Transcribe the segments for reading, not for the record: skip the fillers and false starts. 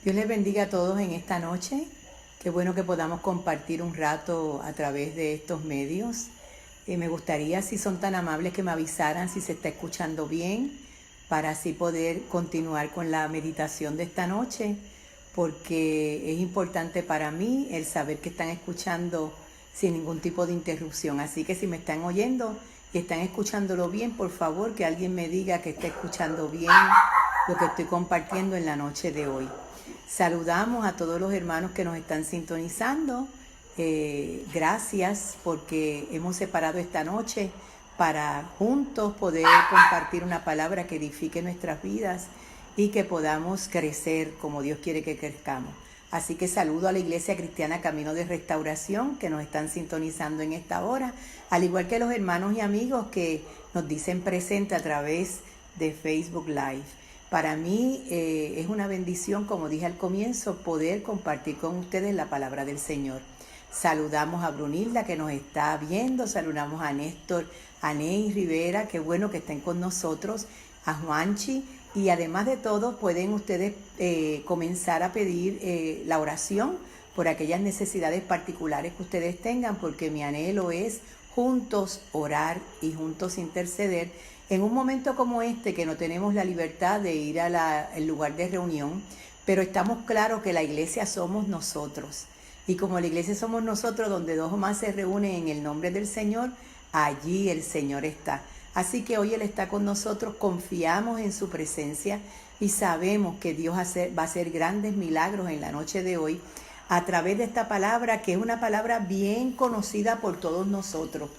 Dios les bendiga a todos en esta noche. Qué bueno que podamos compartir un rato a través de estos medios. Me gustaría, si son tan amables, que me avisaran si se está escuchando bien, para así poder continuar con la meditación de esta noche, porque es importante para mí el saber que están escuchando sin ningún tipo de interrupción. Así que si me están oyendo y están escuchándolo bien, por favor que alguien me diga que está escuchando bien lo que estoy compartiendo en la noche de hoy. Saludamos a todos los hermanos que nos están sintonizando. Gracias porque hemos separado esta noche para juntos poder compartir una palabra que edifique nuestras vidas y que podamos crecer como Dios quiere que crezcamos. Así que saludo a la Iglesia Cristiana Camino de Restauración que nos están sintonizando en esta hora, al igual que los hermanos y amigos que nos dicen presente a través de Facebook Live. Para mí es una bendición, como dije al comienzo, poder compartir con ustedes la palabra del Señor. Saludamos a Brunilda que nos está viendo, saludamos a Néstor, a Ney Rivera, qué bueno que estén con nosotros, a Juanchi, y además de todo pueden ustedes comenzar a pedir la oración por aquellas necesidades particulares que ustedes tengan, porque mi anhelo es juntos orar y juntos interceder en un momento como este, que no tenemos la libertad de ir al lugar de reunión, pero estamos claros que la iglesia somos nosotros. Y como la iglesia somos nosotros, donde dos o más se reúnen en el nombre del Señor, allí el Señor está. Así que hoy Él está con nosotros, confiamos en su presencia y sabemos que Dios va a hacer grandes milagros en la noche de hoy a través de esta palabra, que es una palabra bien conocida por todos nosotros.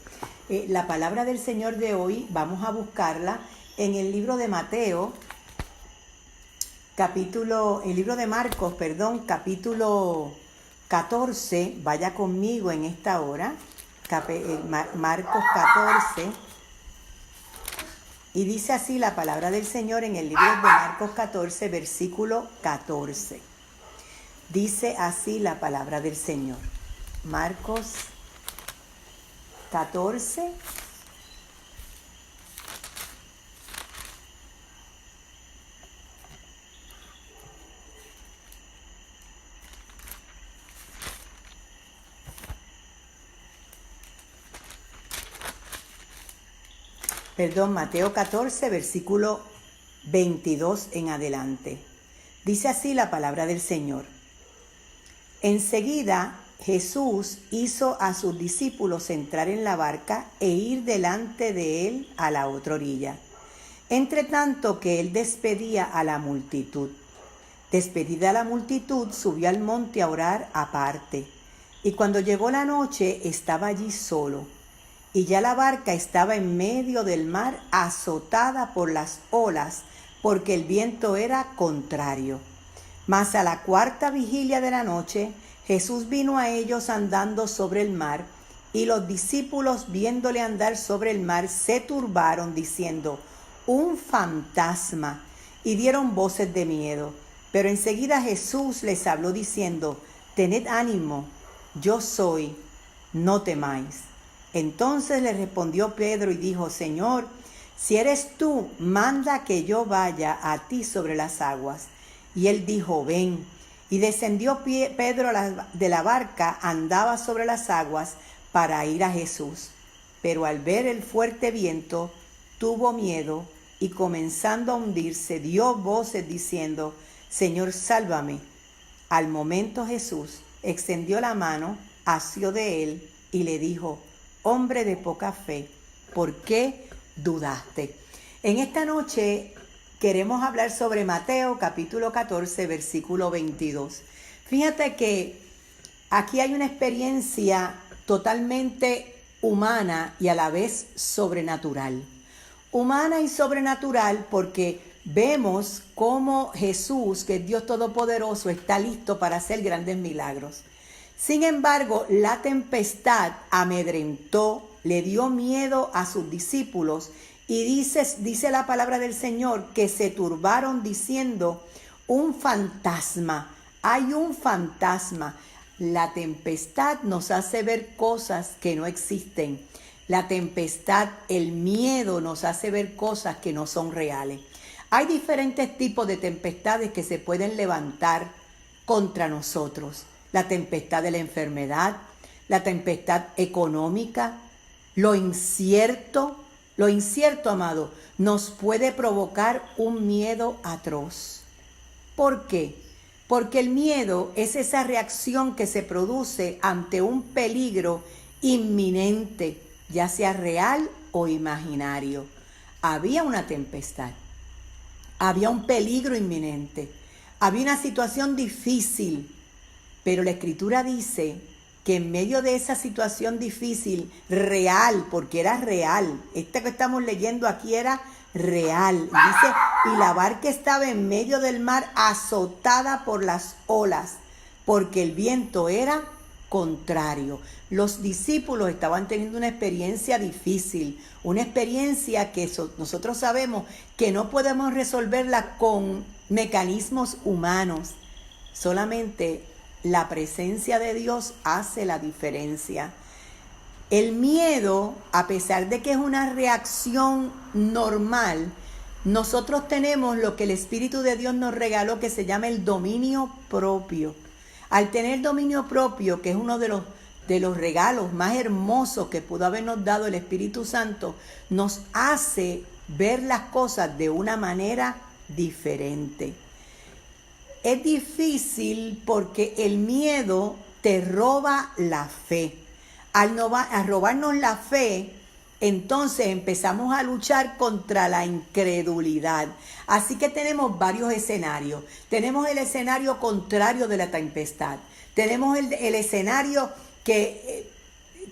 La palabra del Señor de hoy vamos a buscarla en el libro de Mateo, capítulo 14, vaya conmigo en esta hora, Marcos 14, y dice así la palabra del Señor en el libro de Marcos 14, versículo 14. Dice así la palabra del Señor. Marcos 14. Mateo 14, versículo 22 en adelante. Dice así la palabra del Señor. Enseguida Jesús hizo a sus discípulos entrar en la barca e ir delante de él a la otra orilla, entre tanto que él despedía a la multitud. Despedida la multitud, subió al monte a orar aparte, y cuando llegó la noche estaba allí solo, y ya la barca estaba en medio del mar, azotada por las olas, porque el viento era contrario. Mas a la cuarta vigilia de la noche, Jesús vino a ellos andando sobre el mar, y los discípulos, viéndole andar sobre el mar, se turbaron, diciendo: un fantasma, y dieron voces de miedo. Pero enseguida Jesús les habló diciendo: tened ánimo, yo soy, no temáis. Entonces le respondió Pedro y dijo: Señor, si eres tú, manda que yo vaya a ti sobre las aguas. Y él dijo: ven. Y descendió Pedro de la barca, andaba sobre las aguas para ir a Jesús. Pero al ver el fuerte viento, tuvo miedo y comenzando a hundirse, dio voces diciendo: Señor, sálvame. Al momento Jesús extendió la mano, asió de él y le dijo: hombre de poca fe, ¿por qué dudaste? En esta noche queremos hablar sobre Mateo capítulo 14, versículo 22. Fíjate que aquí hay una experiencia totalmente humana y a la vez sobrenatural. Humana y sobrenatural porque vemos cómo Jesús, que es Dios Todopoderoso, está listo para hacer grandes milagros. Sin embargo, la tempestad amedrentó, le dio miedo a sus discípulos y dice la palabra del Señor que se turbaron diciendo: un fantasma, hay un fantasma. La tempestad nos hace ver cosas que no existen. La tempestad, el miedo nos hace ver cosas que no son reales. Hay diferentes tipos de tempestades que se pueden levantar contra nosotros. La tempestad de la enfermedad, la tempestad económica, lo incierto, amado, nos puede provocar un miedo atroz. ¿Por qué? Porque el miedo es esa reacción que se produce ante un peligro inminente, ya sea real o imaginario. Había una tempestad, había un peligro inminente, había una situación difícil, pero la Escritura dice que en medio de esa situación difícil, real, porque era real, esta que estamos leyendo aquí era real, dice, y la barca estaba en medio del mar azotada por las olas, porque el viento era contrario. Los discípulos estaban teniendo una experiencia difícil, una experiencia que nosotros sabemos que no podemos resolverla con mecanismos humanos, solamente la presencia de Dios hace la diferencia. El miedo, a pesar de que es una reacción normal, nosotros tenemos lo que el Espíritu de Dios nos regaló, que se llama el dominio propio. Al tener dominio propio, que es uno de los regalos más hermosos que pudo habernos dado el Espíritu Santo, nos hace ver las cosas de una manera diferente. Es difícil porque el miedo te roba la fe. Al robarnos la fe, entonces empezamos a luchar contra la incredulidad. Así que tenemos varios escenarios. Tenemos el escenario contrario de la tempestad. Tenemos el escenario que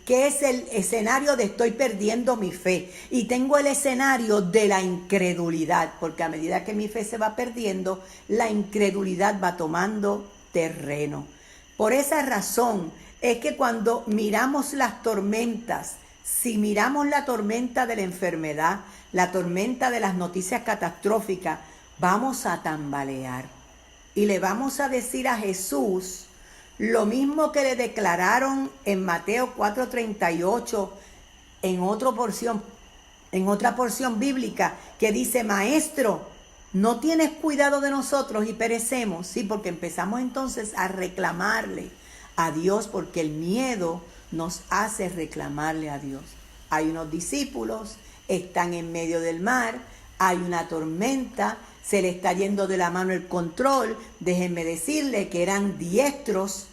es el escenario de estoy perdiendo mi fe. Y tengo el escenario de la incredulidad, porque a medida que mi fe se va perdiendo, la incredulidad va tomando terreno. Por esa razón es que cuando miramos las tormentas, si miramos la tormenta de la enfermedad, la tormenta de las noticias catastróficas, vamos a tambalear. Y le vamos a decir a Jesús lo mismo que le declararon en Mateo 4:38, en otra porción bíblica, que dice: Maestro, ¿no tienes cuidado de nosotros y perecemos? Sí, porque empezamos entonces a reclamarle a Dios, porque el miedo nos hace reclamarle a Dios. Hay unos discípulos, están en medio del mar, hay una tormenta, se le está yendo de la mano el control. Déjenme decirle que eran diestros,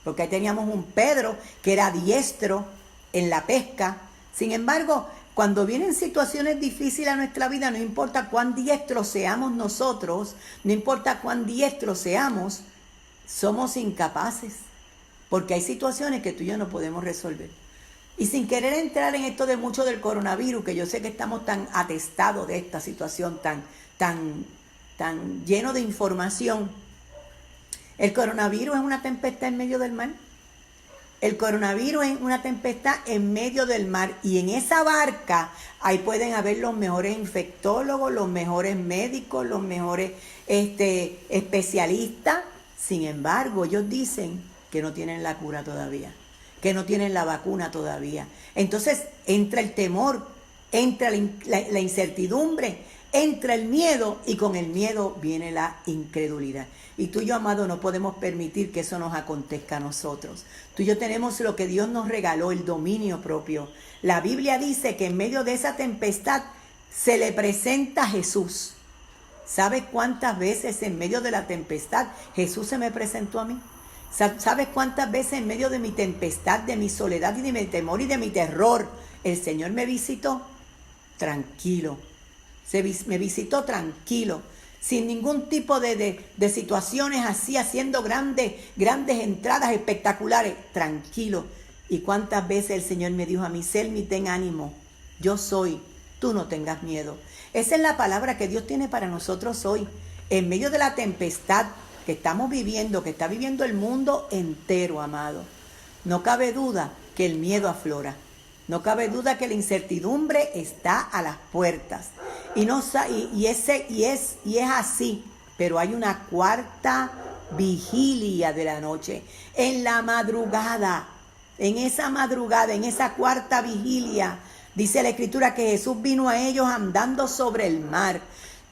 porque ahí teníamos un Pedro que era diestro en la pesca. Sin embargo, cuando vienen situaciones difíciles a nuestra vida, no importa cuán diestros seamos nosotros, no importa cuán diestros seamos, somos incapaces, porque hay situaciones que tú y yo no podemos resolver. Y sin querer entrar en esto de mucho del coronavirus, que yo sé que estamos tan atestados de esta situación, tan lleno de información. El coronavirus es una tempestad en medio del mar. El coronavirus es una tempestad en medio del mar. Y en esa barca, ahí pueden haber los mejores infectólogos, los mejores médicos, los mejores especialistas. Sin embargo, ellos dicen que no tienen la cura todavía, que no tienen la vacuna todavía. Entonces entra el temor, entra la incertidumbre, entra el miedo, y con el miedo viene la incredulidad. Y tú y yo, amado, no podemos permitir que eso nos acontezca a nosotros. Tú y yo tenemos lo que Dios nos regaló, el dominio propio. La Biblia dice que en medio de esa tempestad se le presenta Jesús. ¿Sabes cuántas veces en medio de la tempestad Jesús se me presentó a mí? ¿Sabes cuántas veces en medio de mi tempestad, de mi soledad y de mi temor y de mi terror, el Señor me visitó? Tranquilo. Me visitó tranquilo, sin ningún tipo de situaciones así, haciendo grandes entradas espectaculares. Tranquilo. ¿Y cuántas veces el Señor me dijo a mí: Selmi, ten ánimo, yo soy, tú no tengas miedo? Esa es la palabra que Dios tiene para nosotros hoy, en medio de la tempestad que estamos viviendo, que está viviendo el mundo entero, amado. No cabe duda que el miedo aflora. No cabe duda que la incertidumbre está a las puertas. Y es así, pero hay una cuarta vigilia de la noche. En la madrugada, en esa cuarta vigilia, dice la Escritura que Jesús vino a ellos andando sobre el mar.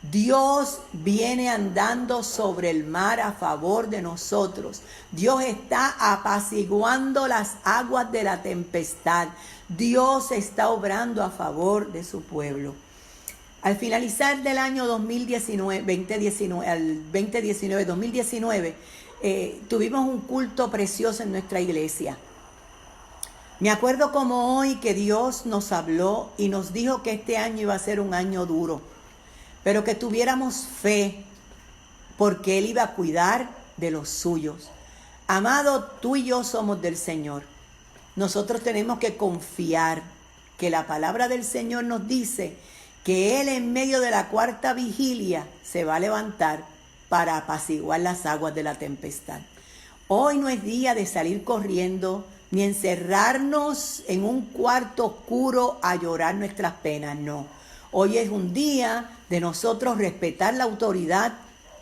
Dios viene andando sobre el mar a favor de nosotros. Dios está apaciguando las aguas de la tempestad. Dios está obrando a favor de su pueblo. Al finalizar del año 2019, tuvimos un culto precioso en nuestra iglesia. Me acuerdo como hoy que Dios nos habló y nos dijo que este año iba a ser un año duro, pero que tuviéramos fe, porque Él iba a cuidar de los suyos. Amado, tú y yo somos del Señor. Nosotros tenemos que confiar que la palabra del Señor nos dice que Él en medio de la cuarta vigilia se va a levantar para apaciguar las aguas de la tempestad. Hoy no es día de salir corriendo ni encerrarnos en un cuarto oscuro a llorar nuestras penas, no. Hoy es un día de nosotros respetar la autoridad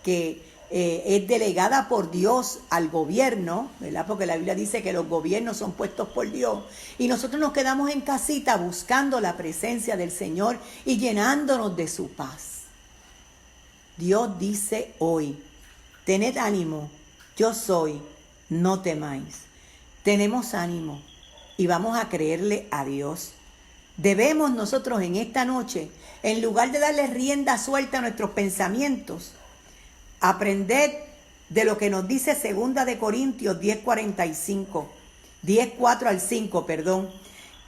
que es delegada por Dios al gobierno, ¿verdad? Porque la Biblia dice que los gobiernos son puestos por Dios. Y nosotros nos quedamos en casita buscando la presencia del Señor y llenándonos de su paz. Dios dice hoy, tened ánimo, yo soy, no temáis. Tenemos ánimo y vamos a creerle a Dios. Debemos nosotros en esta noche, en lugar de darle rienda suelta a nuestros pensamientos, aprender de lo que nos dice 2 de Corintios 10:4 al 5,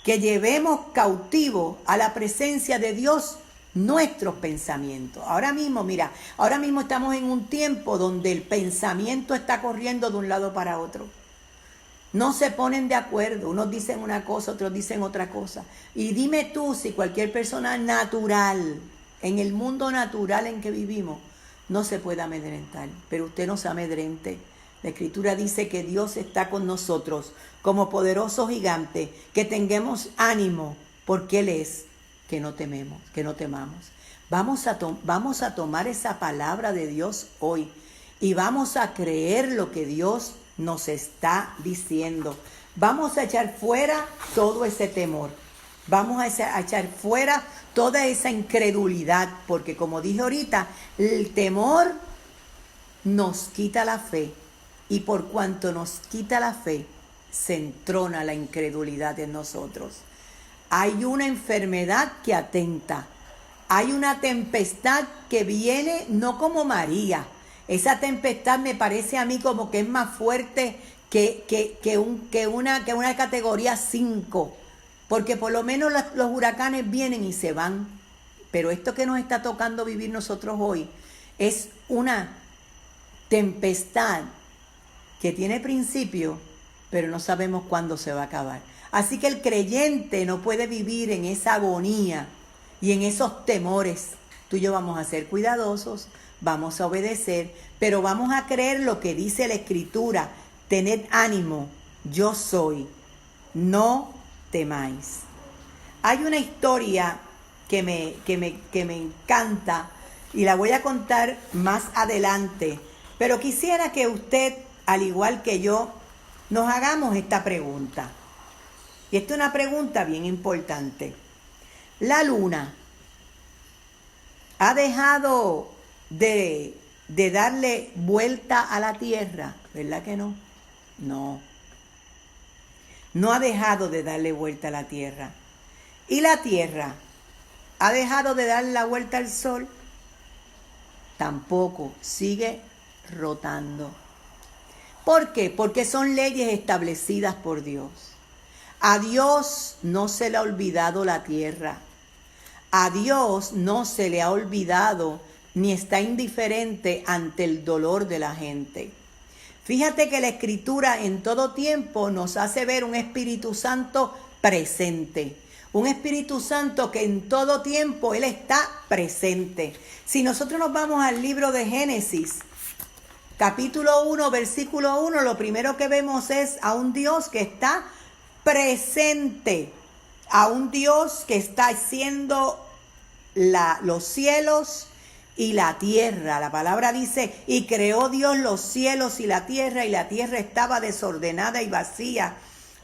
que llevemos cautivo a la presencia de Dios nuestros pensamientos. Ahora mismo estamos en un tiempo donde el pensamiento está corriendo de un lado para otro. No se ponen de acuerdo, unos dicen una cosa, otros dicen otra cosa. Y dime tú si cualquier persona natural, en el mundo natural en que vivimos, no se puede amedrentar, pero usted no se amedrente. La Escritura dice que Dios está con nosotros como poderoso gigante, que tengamos ánimo, porque Él es, que no temamos. Vamos a tomar esa palabra de Dios hoy y vamos a creer lo que Dios nos está diciendo. Vamos a echar fuera todo ese temor. Vamos a echar fuera toda esa incredulidad, porque como dije ahorita, el temor nos quita la fe, y por cuanto nos quita la fe, se entrona la incredulidad en nosotros. Hay una enfermedad que atenta, hay una tempestad que viene no como María. Esa tempestad me parece a mí como que es más fuerte que una categoría 5. Porque por lo menos los huracanes vienen y se van. Pero esto que nos está tocando vivir nosotros hoy es una tempestad que tiene principio, pero no sabemos cuándo se va a acabar. Así que el creyente no puede vivir en esa agonía y en esos temores. Tú y yo vamos a ser cuidadosos, vamos a obedecer, pero vamos a creer lo que dice la Escritura. Tened ánimo, yo soy, no temáis. Hay una historia que me encanta y la voy a contar más adelante, pero quisiera que usted, al igual que yo, nos hagamos esta pregunta. Y esta es una pregunta bien importante. La luna ha dejado de darle vuelta a la Tierra, ¿verdad que no? No ha dejado de darle vuelta a la Tierra. ¿Y la Tierra ha dejado de darle la vuelta al Sol? Tampoco, sigue rotando. ¿Por qué? Porque son leyes establecidas por Dios. A Dios no se le ha olvidado la Tierra. A Dios no se le ha olvidado ni está indiferente ante el dolor de la gente. Fíjate que la Escritura en todo tiempo nos hace ver un Espíritu Santo presente. Un Espíritu Santo que en todo tiempo Él está presente. Si nosotros nos vamos al libro de Génesis, capítulo 1, versículo 1, lo primero que vemos es a un Dios que está presente. A un Dios que está haciendo los cielos y la tierra. La palabra dice, y creó Dios los cielos y la tierra estaba desordenada y vacía,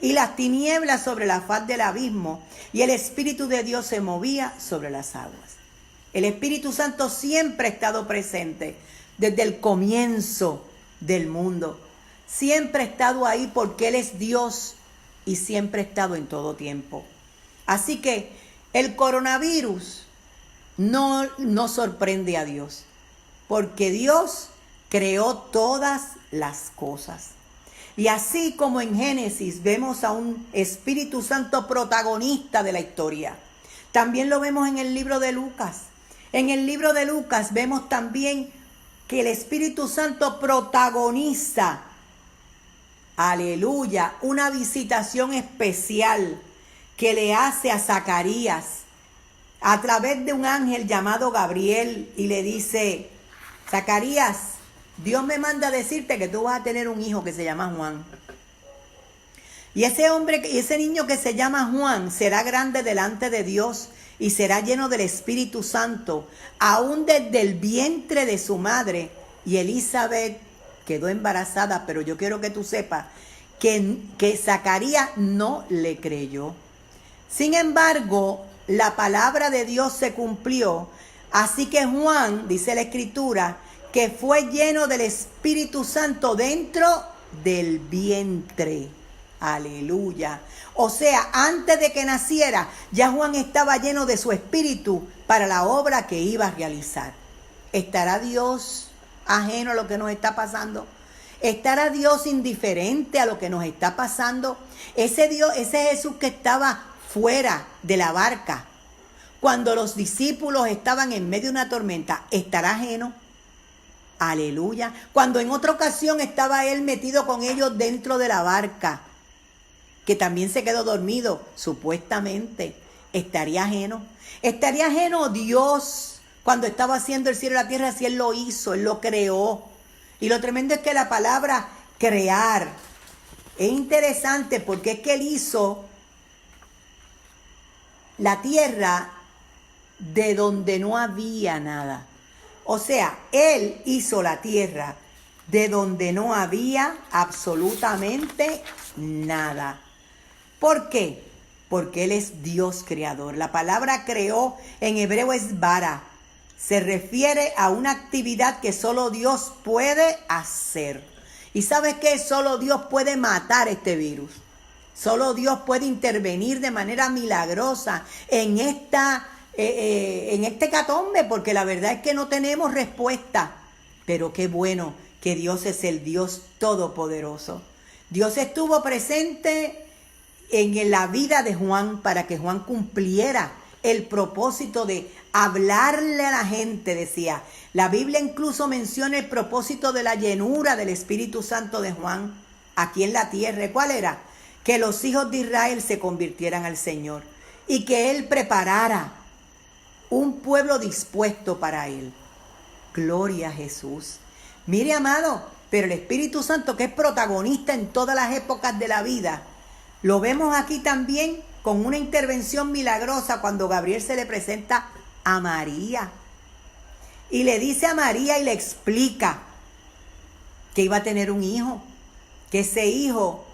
y las tinieblas sobre la faz del abismo, y el Espíritu de Dios se movía sobre las aguas. El Espíritu Santo siempre ha estado presente desde el comienzo del mundo. Siempre ha estado ahí porque Él es Dios y siempre ha estado en todo tiempo. Así que el coronavirus no sorprende a Dios, porque Dios creó todas las cosas. Y así como en Génesis vemos a un Espíritu Santo protagonista de la historia, también lo vemos en el libro de Lucas. En el libro de Lucas vemos también que el Espíritu Santo protagoniza, aleluya, una visitación especial que le hace a Zacarías a través de un ángel llamado Gabriel, y le dice: Zacarías, Dios me manda a decirte que tú vas a tener un hijo que se llama Juan. Y ese niño que se llama Juan será grande delante de Dios y será lleno del Espíritu Santo, aún desde el vientre de su madre. Y Elizabeth quedó embarazada, pero yo quiero que tú sepas que Zacarías no le creyó. Sin embargo, la palabra de Dios se cumplió. Así que Juan, dice la Escritura, que fue lleno del Espíritu Santo dentro del vientre. Aleluya. O sea, antes de que naciera, ya Juan estaba lleno de su espíritu para la obra que iba a realizar. ¿Estará Dios ajeno a lo que nos está pasando? ¿Estará Dios indiferente a lo que nos está pasando? Ese Jesús que estaba fuera de la barca, cuando los discípulos estaban en medio de una tormenta, ¿estará ajeno? Aleluya. Cuando en otra ocasión estaba Él metido con ellos dentro de la barca, que también se quedó dormido, supuestamente, ¿estaría ajeno? ¿Estaría ajeno Dios cuando estaba haciendo el cielo y la tierra? Si Él lo hizo, Él lo creó. Y lo tremendo es que la palabra crear es interesante, porque es que Él hizo la tierra de donde no había nada. O sea, Él hizo la tierra de donde no había absolutamente nada. ¿Por qué? Porque Él es Dios creador. La palabra creó en hebreo es bara. Se refiere a una actividad que solo Dios puede hacer. ¿Y sabes qué? Solo Dios puede matar este virus. Solo Dios puede intervenir de manera milagrosa en este hecatombe, porque la verdad es que no tenemos respuesta. Pero qué bueno que Dios es el Dios todopoderoso. Dios estuvo presente en la vida de Juan para que Juan cumpliera el propósito de hablarle a la gente, decía. La Biblia incluso menciona el propósito de la llenura del Espíritu Santo de Juan aquí en la tierra. ¿Cuál era? Que los hijos de Israel se convirtieran al Señor y que Él preparara un pueblo dispuesto para Él. Gloria a Jesús. Mire, amado, pero el Espíritu Santo, que es protagonista en todas las épocas de la vida, lo vemos aquí también con una intervención milagrosa cuando Gabriel se le presenta a María. Y le dice a María y le explica que iba a tener un hijo, que ese hijo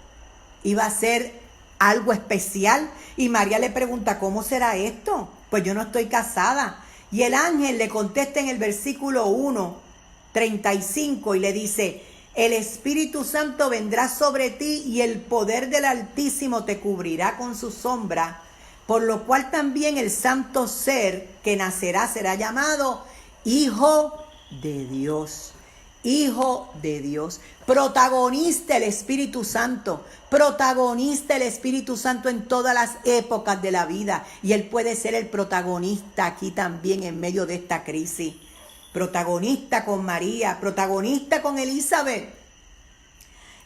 iba a ser algo especial. Y María le pregunta: ¿cómo será esto? Pues yo no estoy casada. Y el ángel le contesta en el versículo 1:35 y le dice: el Espíritu Santo vendrá sobre ti y el poder del Altísimo te cubrirá con su sombra, por lo cual también el santo ser que nacerá será llamado Hijo de Dios. Hijo de Dios. Protagonista el Espíritu Santo. Protagonista el Espíritu Santo en todas las épocas de la vida. Y Él puede ser el protagonista aquí también en medio de esta crisis. Protagonista con María, protagonista con Elizabeth.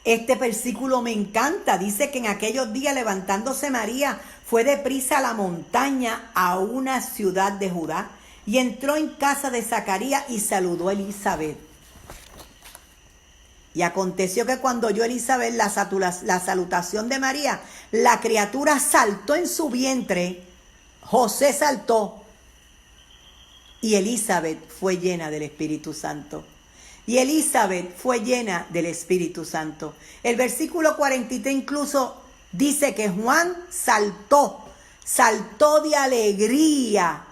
Este versículo me encanta. Dice que en aquellos días, levantándose María, fue deprisa a la montaña, a una ciudad de Judá, y entró en casa de Zacarías y saludó a Elizabeth. Y aconteció que cuando oyó Elizabeth la salutación de María, la criatura saltó en su vientre, José saltó, y Elizabeth fue llena del Espíritu Santo. Y Elizabeth fue llena del Espíritu Santo. El versículo 43 incluso dice que Juan saltó de alegría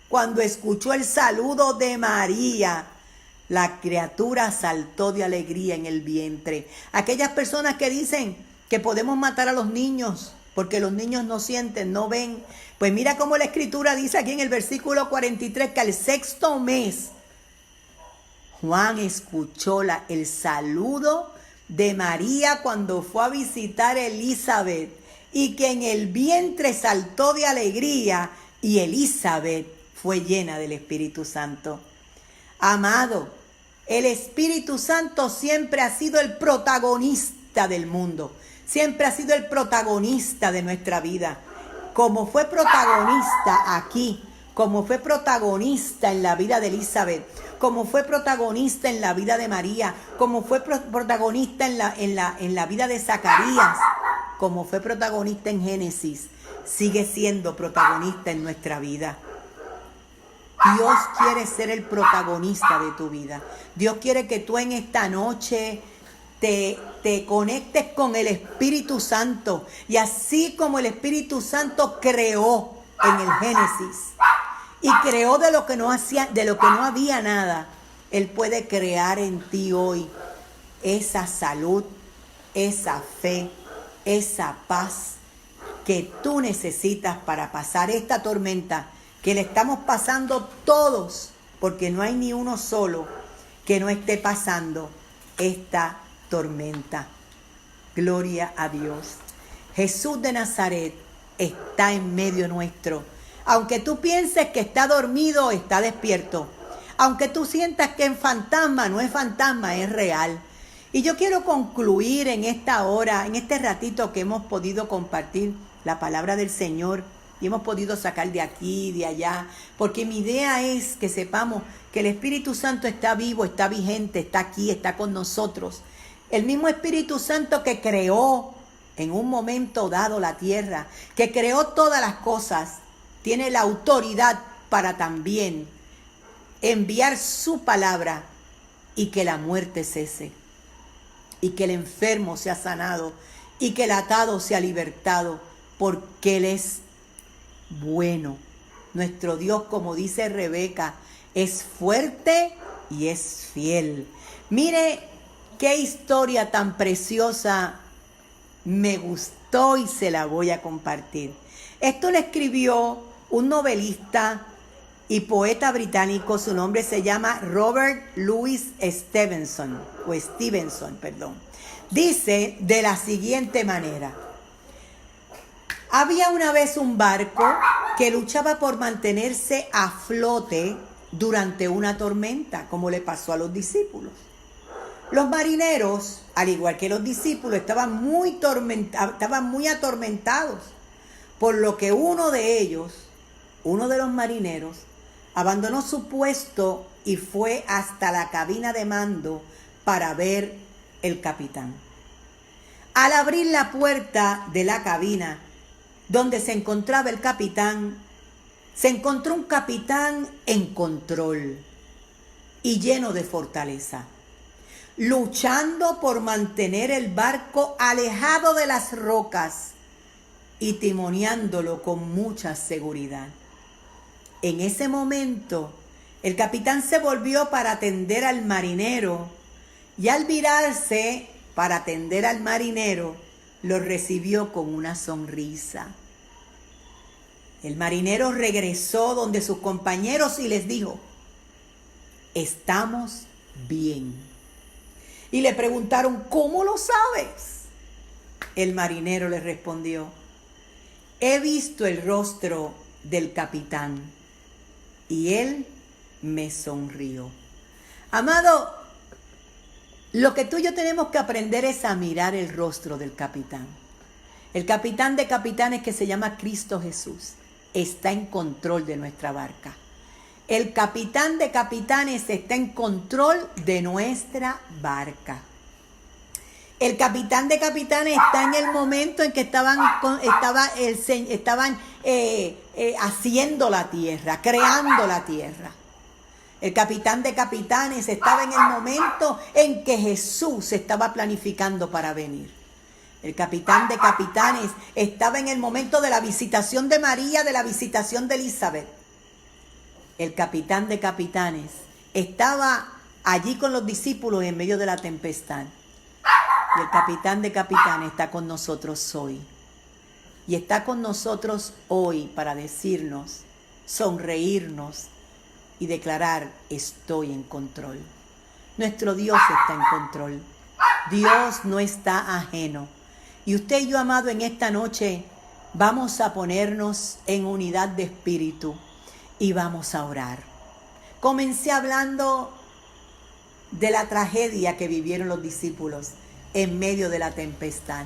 cuando escuchó el saludo de María, la criatura saltó de alegría en el vientre. Aquellas personas que dicen que podemos matar a los niños porque los niños no sienten, no ven. Pues mira cómo la Escritura dice aquí en el versículo 43 que al sexto mes Juan escuchó el saludo de María cuando fue a visitar a Elizabeth y que en el vientre saltó de alegría y Elizabeth fue llena del Espíritu Santo. Amado, el Espíritu Santo siempre ha sido el protagonista del mundo, siempre ha sido el protagonista de nuestra vida. Como fue protagonista aquí, como fue protagonista en la vida de Elizabeth, como fue protagonista en la vida de María, como fue protagonista en la vida de Zacarías, como fue protagonista en Génesis, sigue siendo protagonista en nuestra vida. Dios quiere ser el protagonista de tu vida. Dios quiere que tú en esta noche te conectes con el Espíritu Santo. Y así como el Espíritu Santo creó en el Génesis y creó de lo que no había nada, Él puede crear en ti hoy esa salud, esa fe, esa paz que tú necesitas para pasar esta tormenta que le estamos pasando todos, porque no hay ni uno solo que no esté pasando esta tormenta. Gloria a Dios. Jesús de Nazaret está en medio nuestro. Aunque tú pienses que está dormido, está despierto. Aunque tú sientas que es fantasma, no es fantasma, es real. Y yo quiero concluir en esta hora, en este ratito que hemos podido compartir la palabra del Señor y hemos podido sacar de aquí, de allá, porque mi idea es que sepamos que el Espíritu Santo está vivo, está vigente, está aquí, está con nosotros. El mismo Espíritu Santo que creó en un momento dado la tierra, que creó todas las cosas, tiene la autoridad para también enviar su palabra y que la muerte cese, y que el enfermo sea sanado, y que el atado sea libertado, porque Él es bueno. Nuestro Dios, como dice Rebeca, es fuerte y es fiel. Mire qué historia tan preciosa, me gustó y se la voy a compartir. Esto lo escribió un novelista y poeta británico, su nombre se llama Robert Louis Stevenson. Dice de la siguiente manera: había una vez un barco que luchaba por mantenerse a flote durante una tormenta, como le pasó a los discípulos. Los marineros, al igual que los discípulos, estaban muy atormentados, por lo que uno de los marineros, abandonó su puesto y fue hasta la cabina de mando para ver el capitán. Al abrir la puerta de la cabina donde se encontraba el capitán, se encontró un capitán en control y lleno de fortaleza, luchando por mantener el barco alejado de las rocas y timoneándolo con mucha seguridad. En ese momento, el capitán se volvió para atender al marinero y al virarse para atender al marinero, lo recibió con una sonrisa. El marinero regresó donde sus compañeros y les dijo: estamos bien. Y le preguntaron: ¿cómo lo sabes? El marinero le respondió: he visto el rostro del capitán y él me sonrió. Amado, lo que tú y yo tenemos que aprender es a mirar el rostro del capitán. El capitán de capitanes, que se llama Cristo Jesús, está en control de nuestra barca. El capitán de capitanes está en control de nuestra barca. El capitán de capitanes está en el momento en que estaban haciendo la tierra, creando la tierra. El capitán de capitanes estaba en el momento en que Jesús estaba planificando para venir. El capitán de capitanes estaba en el momento de la visitación de María, de la visitación de Elizabeth. el capitán de capitanes, estaba allí con los discípulos en medio de la tempestad. Y el capitán de capitanes está con nosotros hoy. Y está con nosotros hoy para decirnos, sonreírnos y declarar: estoy en control. Nuestro Dios está en control. Dios no está ajeno. Y usted y yo, amado, en esta noche vamos a ponernos en unidad de espíritu y vamos a orar. Comencé hablando de la tragedia que vivieron los discípulos en medio de la tempestad.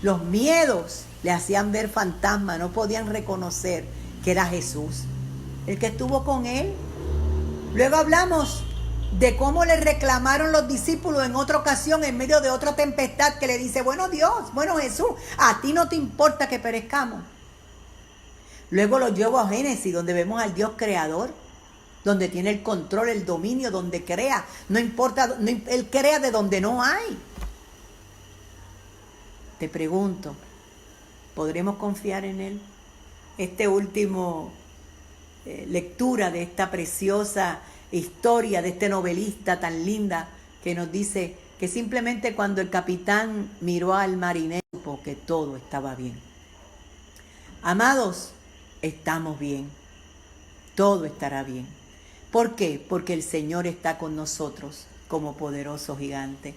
Los miedos le hacían ver fantasmas, no podían reconocer que era Jesús, el que estuvo con él. Luego hablamos de cómo le reclamaron los discípulos en otra ocasión, en medio de otra tempestad, que le dice: bueno Dios, bueno Jesús, a ti no te importa que perezcamos. Luego lo llevo a Génesis, donde vemos al Dios creador, donde tiene el control, el dominio, donde crea. No importa, Él crea de donde no hay. Te pregunto, ¿podremos confiar en Él? Este último lectura de esta preciosa historia de este novelista tan linda, que nos dice que simplemente cuando el capitán miró al marinero, supo que todo estaba bien. Amados, estamos bien. Todo estará bien. ¿Por qué? Porque el Señor está con nosotros como poderoso gigante.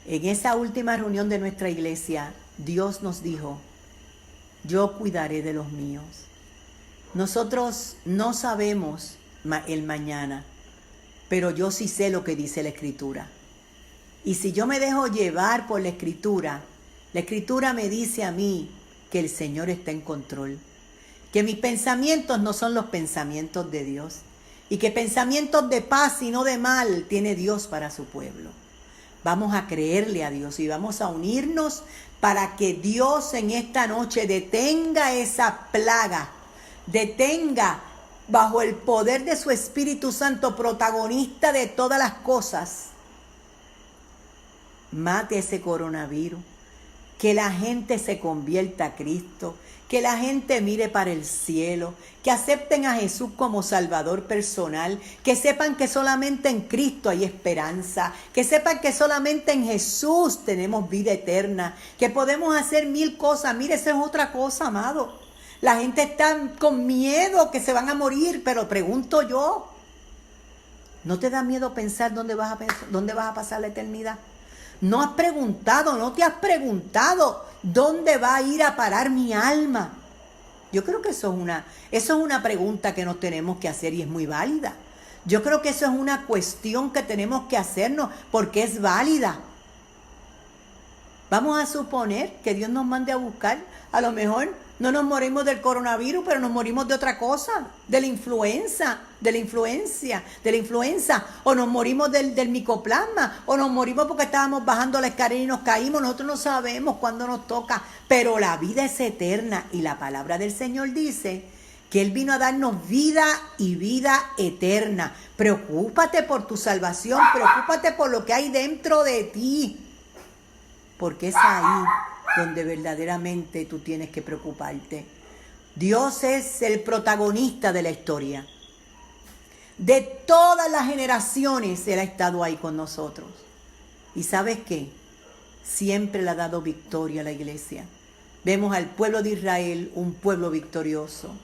En esa última reunión de nuestra iglesia, Dios nos dijo: yo cuidaré de los míos. Nosotros no sabemos el mañana, pero yo sí sé lo que dice la Escritura. Y si yo me dejo llevar por la Escritura me dice a mí que el Señor está en control, que mis pensamientos no son los pensamientos de Dios, y que pensamientos de paz y no de mal tiene Dios para su pueblo. Vamos a creerle a Dios y vamos a unirnos para que Dios en esta noche detenga esa plaga, detenga bajo el poder de su Espíritu Santo, protagonista de todas las cosas, mate ese coronavirus, que la gente se convierta a Cristo, que la gente mire para el cielo, que acepten a Jesús como Salvador personal, que sepan que solamente en Cristo hay esperanza, que sepan que solamente en Jesús tenemos vida eterna, que podemos hacer 1000 cosas. Mire, esa es otra cosa, amado. La gente está con miedo que se van a morir, pero pregunto yo, ¿no te da miedo pensar dónde vas a pasar la eternidad? No has preguntado, no te has preguntado dónde va a ir a parar mi alma. Yo creo que eso es una pregunta que nos tenemos que hacer y es muy válida. Yo creo que eso es una cuestión que tenemos que hacernos porque es válida. Vamos a suponer que Dios nos mande a buscar. A lo mejor no nos morimos del coronavirus, pero nos morimos de otra cosa, de la influenza, o nos morimos del micoplasma, o nos morimos porque estábamos bajando la escalera y nos caímos. Nosotros no sabemos cuándo nos toca, pero la vida es eterna y la palabra del Señor dice que Él vino a darnos vida y vida eterna. Preocúpate por tu salvación, preocúpate por lo que hay dentro de ti, porque es ahí donde verdaderamente tú tienes que preocuparte. Dios es el protagonista de la historia. De todas las generaciones Él ha estado ahí con nosotros. ¿Y sabes qué? Siempre le ha dado victoria a la iglesia. Vemos al pueblo de Israel un pueblo victorioso.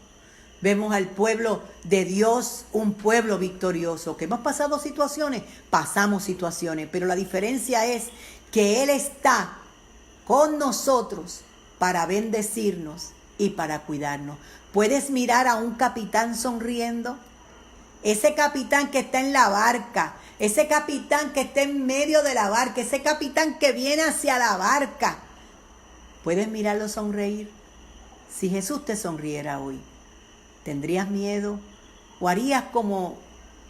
Vemos al pueblo de Dios un pueblo victorioso. ¿Que hemos pasado situaciones? Pasamos situaciones, pero la diferencia es que Él está con nosotros para bendecirnos y para cuidarnos. ¿Puedes mirar a un capitán sonriendo? Ese capitán que está en la barca, ese capitán que está en medio de la barca, ese capitán que viene hacia la barca. ¿Puedes mirarlo sonreír? Si Jesús te sonriera hoy, ¿tendrías miedo? ¿O harías como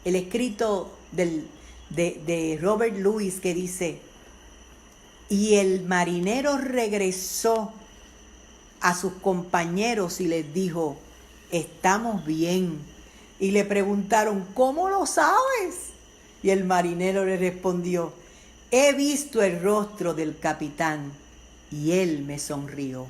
el escrito de Robert Louis que dice: y el marinero regresó a sus compañeros y les dijo: estamos bien? Y le preguntaron: ¿cómo lo sabes? Y el marinero le respondió: he visto el rostro del capitán y él me sonrió.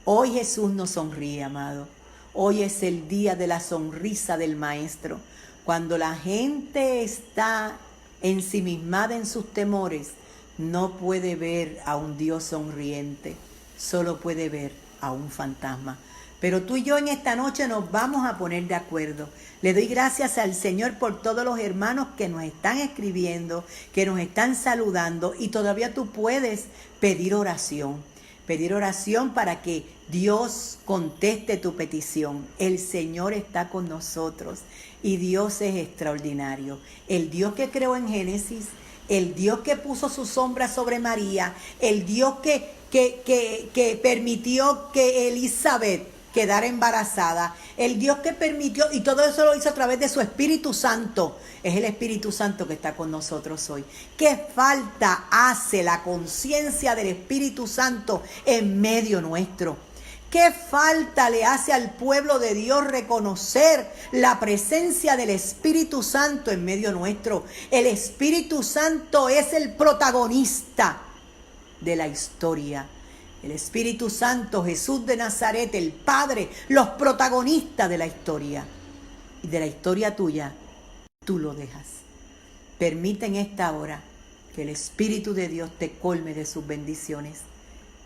Hoy Jesús nos sonríe, amado. Hoy es el día de la sonrisa del Maestro. Cuando la gente está ensimismada en sus temores, no puede ver a un Dios sonriente, solo puede ver a un fantasma. Pero tú y yo en esta noche nos vamos a poner de acuerdo. Le doy gracias al Señor por todos los hermanos que nos están escribiendo, que nos están saludando, y todavía tú puedes pedir oración. Pedir oración para que Dios conteste tu petición. El Señor está con nosotros y Dios es extraordinario. El Dios que creó en Génesis, el Dios que puso su sombra sobre María, el Dios que permitió que Elizabeth quedara embarazada, el Dios que permitió, y todo eso lo hizo a través de su Espíritu Santo. Es el Espíritu Santo que está con nosotros hoy. ¿Qué falta hace la conciencia del Espíritu Santo en medio nuestro? ¿Qué falta le hace al pueblo de Dios reconocer la presencia del Espíritu Santo en medio nuestro? El Espíritu Santo es el protagonista de la historia. El Espíritu Santo, Jesús de Nazaret, el Padre, los protagonistas de la historia. Y de la historia tuya, tú lo dejas. Permite en esta hora que el Espíritu de Dios te colme de sus bendiciones.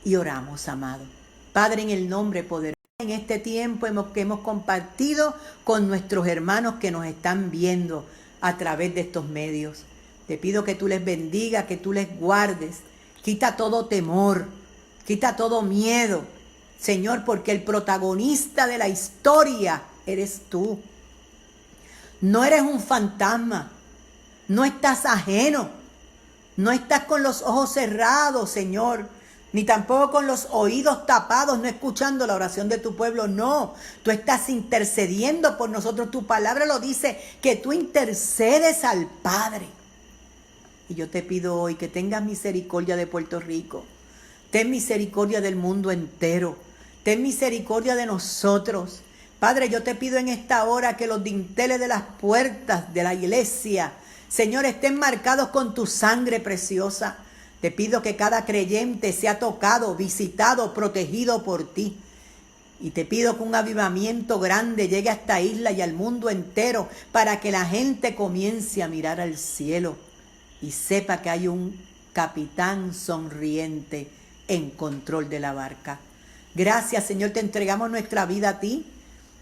Y oramos, amado. Padre, en el nombre poderoso, en este tiempo que hemos compartido con nuestros hermanos que nos están viendo a través de estos medios. Te pido que tú les bendigas, que tú les guardes. Quita todo temor, quita todo miedo, Señor, porque el protagonista de la historia eres tú. No eres un fantasma, no estás ajeno, no estás con los ojos cerrados, Señor, ni tampoco con los oídos tapados, no escuchando la oración de tu pueblo. No, tú estás intercediendo por nosotros. Tu palabra lo dice, que tú intercedes al Padre. Y yo te pido hoy que tengas misericordia de Puerto Rico. Ten misericordia del mundo entero. Ten misericordia de nosotros. Padre, yo te pido en esta hora que los dinteles de las puertas de la iglesia, Señor, estén marcados con tu sangre preciosa. Te pido que cada creyente sea tocado, visitado, protegido por ti. Y te pido que un avivamiento grande llegue a esta isla y al mundo entero para que la gente comience a mirar al cielo y sepa que hay un capitán sonriente en control de la barca. Gracias, Señor, te entregamos nuestra vida a ti.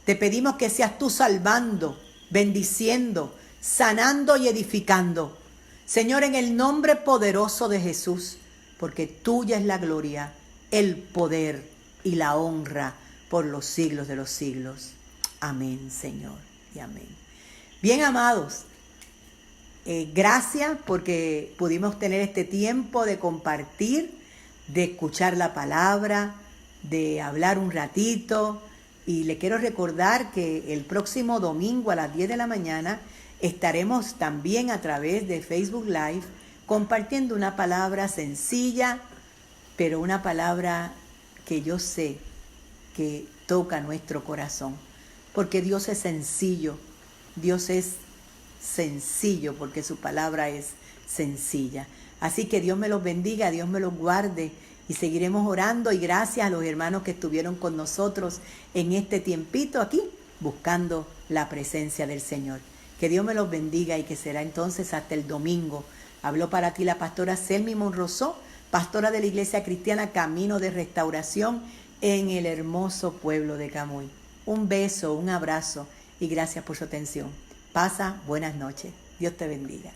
Te pedimos que seas tú salvando, bendiciendo, sanando y edificando. Señor, en el nombre poderoso de Jesús, porque tuya es la gloria, el poder y la honra por los siglos de los siglos. Amén, Señor, y amén. Bien, amados, gracias porque pudimos tener este tiempo de compartir, de escuchar la palabra, de hablar un ratito. Y le quiero recordar que el próximo domingo a las 10 de la mañana estaremos también a través de Facebook Live compartiendo una palabra sencilla, pero una palabra que yo sé que toca nuestro corazón. Porque Dios es sencillo, Dios es sencillo porque su palabra es sencilla. Así que Dios me los bendiga, Dios me los guarde y seguiremos orando. Y gracias a los hermanos que estuvieron con nosotros en este tiempito aquí, buscando la presencia del Señor. Que Dios me los bendiga y que será entonces hasta el domingo. Habló para ti la pastora Selmi Monrosó, pastora de la Iglesia Cristiana Camino de Restauración en el hermoso pueblo de Camuy. Un beso, un abrazo y gracias por su atención. Pasa buenas noches. Dios te bendiga.